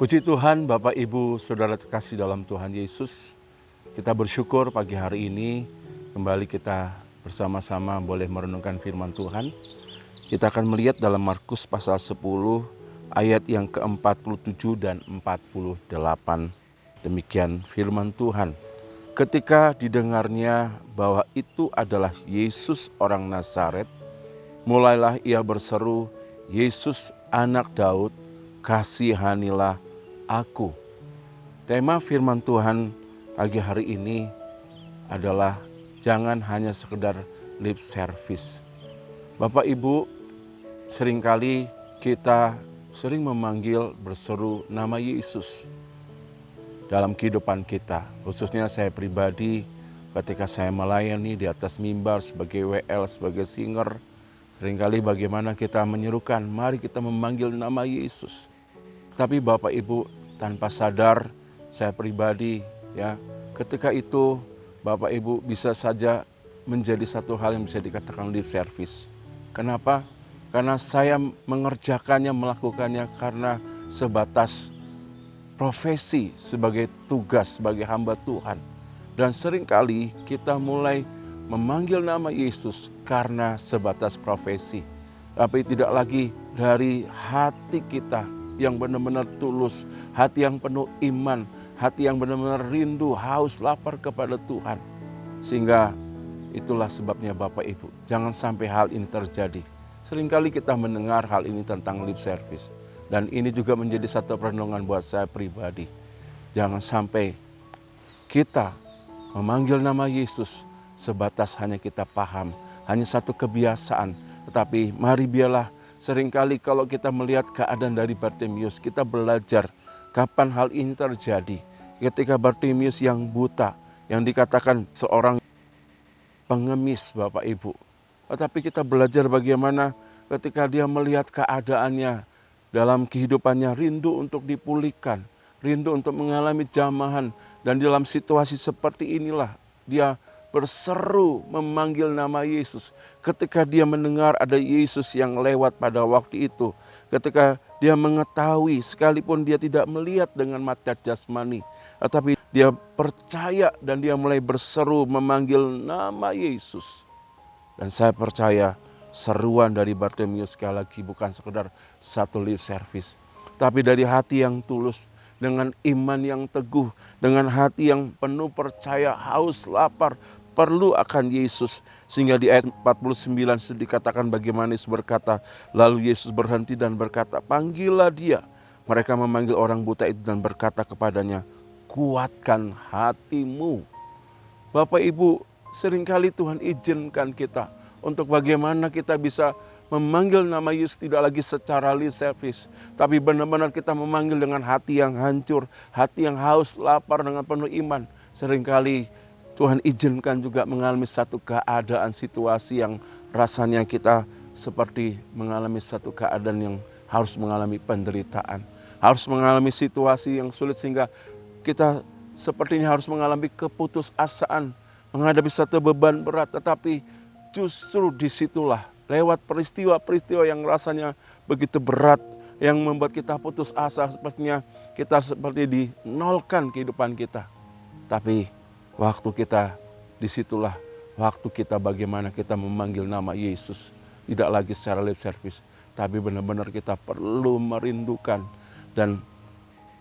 Puji Tuhan, Bapak, Ibu, Saudara terkasih dalam Tuhan Yesus. Kita bersyukur pagi hari ini kembali kita bersama-sama boleh merenungkan firman Tuhan. Kita akan melihat dalam Markus pasal 10 ayat yang ke-47 dan 48. Demikian firman Tuhan. Ketika didengarnya bahwa itu adalah Yesus orang Nazaret, mulailah ia berseru, "Yesus anak Daud, kasihanilah aku." Tema firman Tuhan pagi hari ini adalah jangan hanya sekedar lip service. Bapak Ibu, seringkali kita sering memanggil berseru nama Yesus dalam kehidupan kita. Khususnya saya pribadi ketika saya melayani di atas mimbar sebagai WL, sebagai singer, seringkali bagaimana kita menyerukan, mari kita memanggil nama Yesus. Tapi Bapak Ibu, tanpa sadar saya pribadi ketika itu Bapak Ibu bisa saja menjadi satu hal yang bisa dikatakan lip service. Kenapa? Karena saya mengerjakannya, melakukannya karena sebatas profesi sebagai tugas, sebagai hamba Tuhan. Dan seringkali kita mulai memanggil nama Yesus karena sebatas profesi. Tapi tidak lagi dari hati kita yang benar-benar tulus, hati yang penuh iman, hati yang benar-benar rindu, haus, lapar kepada Tuhan. Sehingga itulah sebabnya Bapak Ibu, jangan sampai hal ini terjadi. Seringkali kita mendengar hal ini tentang lip service. Dan ini juga menjadi satu perenungan buat saya pribadi. Jangan sampai kita memanggil nama Yesus sebatas hanya kita paham, hanya satu kebiasaan. Tetapi mari biarlah seringkali kalau kita melihat keadaan dari Bartimeus, kita belajar kapan hal ini terjadi. Ketika Bartimeus yang buta, yang dikatakan seorang pengemis Bapak Ibu. Tetapi kita belajar bagaimana ketika dia melihat keadaannya, dalam kehidupannya rindu untuk dipulihkan, rindu untuk mengalami jamahan. Dan dalam situasi seperti inilah dia berseru memanggil nama Yesus. Ketika dia mendengar ada Yesus yang lewat pada waktu itu. Ketika dia mengetahui sekalipun dia tidak melihat dengan mata jasmani. Tetapi dia percaya dan dia mulai berseru memanggil nama Yesus. Dan saya percaya seruan dari Bartimeus sekali lagi bukan sekedar satu lip service, tapi dari hati yang tulus, dengan iman yang teguh, dengan hati yang penuh percaya, haus, lapar, perlu akan Yesus. Sehingga di ayat 49 sudah dikatakan bagaimana Yesus berkata, lalu Yesus berhenti dan berkata, "Panggillah dia." Mereka memanggil orang buta itu dan berkata kepadanya, "Kuatkan hatimu." Bapak Ibu, seringkali Tuhan izinkan kita untuk bagaimana kita bisa memanggil nama Yesus tidak lagi secara lip service, tapi benar-benar kita memanggil dengan hati yang hancur, hati yang haus, lapar dengan penuh iman. Seringkali Tuhan izinkan juga mengalami satu keadaan situasi yang rasanya kita seperti mengalami satu keadaan yang harus mengalami penderitaan, harus mengalami situasi yang sulit sehingga kita sepertinya harus mengalami keputusasaan, menghadapi satu beban berat. Tetapi justru disitulah lewat peristiwa-peristiwa yang rasanya begitu berat, yang membuat kita putus asa, sepertinya kita seperti dinolkan kehidupan kita. Tapi waktu kita disitulah waktu kita bagaimana kita memanggil nama Yesus. Tidak lagi secara lip service, tapi benar-benar kita perlu merindukan dan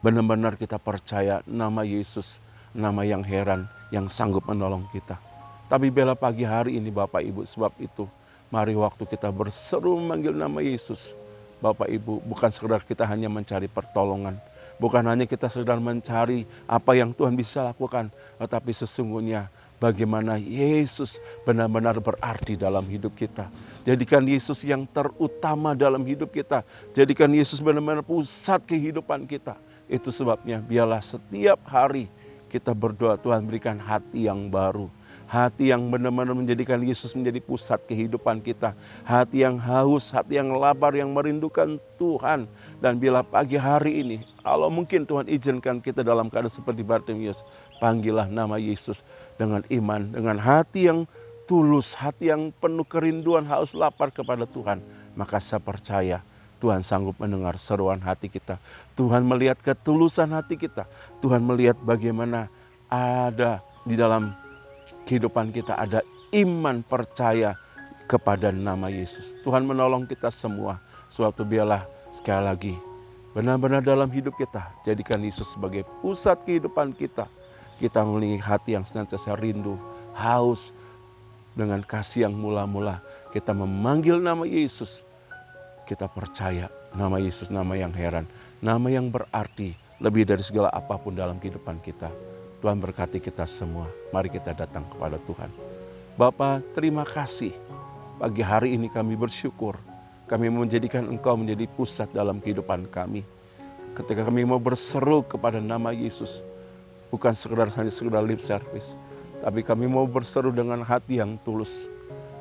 benar-benar kita percaya nama Yesus, nama yang heran, yang sanggup menolong kita. Tapi bela pagi hari ini Bapak Ibu, sebab itu mari waktu kita berseru memanggil nama Yesus, Bapak Ibu, bukan sekedar kita hanya mencari pertolongan, bukan hanya kita sedang mencari apa yang Tuhan bisa lakukan, tetapi sesungguhnya bagaimana Yesus benar-benar berarti dalam hidup kita. Jadikan Yesus yang terutama dalam hidup kita, jadikan Yesus benar-benar pusat kehidupan kita. Itu sebabnya biarlah setiap hari kita berdoa, Tuhan berikan hati yang baru, hati yang benar-benar menjadikan Yesus menjadi pusat kehidupan kita. Hati yang haus, hati yang lapar, yang merindukan Tuhan. Dan bila pagi hari ini, kalau mungkin Tuhan izinkan kita dalam keadaan seperti Bartimeus, panggillah nama Yesus dengan iman, dengan hati yang tulus, hati yang penuh kerinduan, haus, lapar kepada Tuhan. Maka saya percaya Tuhan sanggup mendengar seruan hati kita. Tuhan melihat ketulusan hati kita. Tuhan melihat bagaimana ada di dalam kehidupan kita ada iman percaya kepada nama Yesus. Tuhan menolong kita semua. Suatu biarlah sekali lagi benar-benar dalam hidup kita jadikan Yesus sebagai pusat kehidupan kita. Kita memiliki hati yang senantiasa rindu, haus dengan kasih yang mula-mula. Kita memanggil nama Yesus. Kita percaya nama Yesus nama yang heran, nama yang berarti lebih dari segala apapun dalam kehidupan kita. Tuhan berkati kita semua. Mari kita datang kepada Tuhan. Bapa, terima kasih. Pagi hari ini kami bersyukur. Kami menjadikan Engkau menjadi pusat dalam kehidupan kami. Ketika kami mau berseru kepada nama Yesus, bukan hanya sekedar lip service, tapi kami mau berseru dengan hati yang tulus,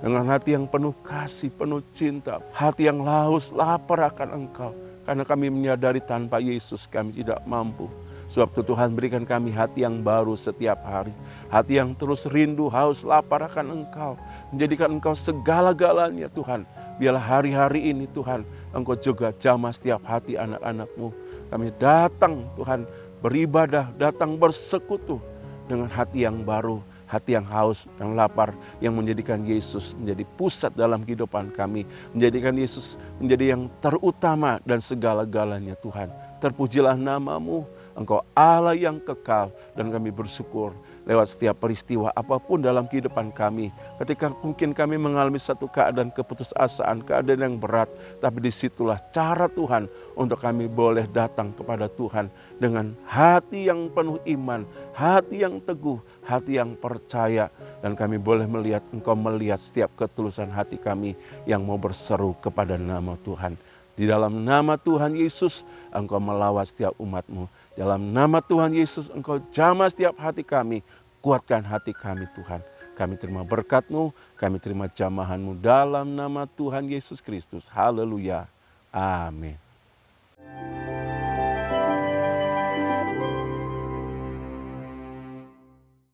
dengan hati yang penuh kasih, penuh cinta, hati yang haus, lapar akan Engkau. Karena kami menyadari tanpa Yesus kami tidak mampu. Sebab itu Tuhan berikan kami hati yang baru setiap hari. Hati yang terus rindu, haus, lapar akan Engkau. Menjadikan Engkau segala-galanya Tuhan. Biarlah hari-hari ini Tuhan, Engkau juga jamah setiap hati anak-anak-Mu. Kami datang Tuhan beribadah, datang bersekutu dengan hati yang baru, hati yang haus, yang lapar, yang menjadikan Yesus menjadi pusat dalam kehidupan kami. Menjadikan Yesus menjadi yang terutama dan segala-galanya Tuhan. Terpujilah nama-Mu, Engkau Allah yang kekal, dan kami bersyukur lewat setiap peristiwa apapun dalam kehidupan kami. Ketika mungkin kami mengalami satu keadaan keputusasaan, keadaan yang berat, tapi disitulah cara Tuhan untuk kami boleh datang kepada Tuhan dengan hati yang penuh iman, hati yang teguh, hati yang percaya. Dan kami boleh melihat, Engkau melihat setiap ketulusan hati kami yang mau berseru kepada nama Tuhan. Di dalam nama Tuhan Yesus, Engkau melawat setiap umat-Mu. Dalam nama Tuhan Yesus, Engkau jamah setiap hati kami. Kuatkan hati kami Tuhan. Kami terima berkat-Mu, kami terima jamahan-Mu dalam nama Tuhan Yesus Kristus. Haleluya. Amin.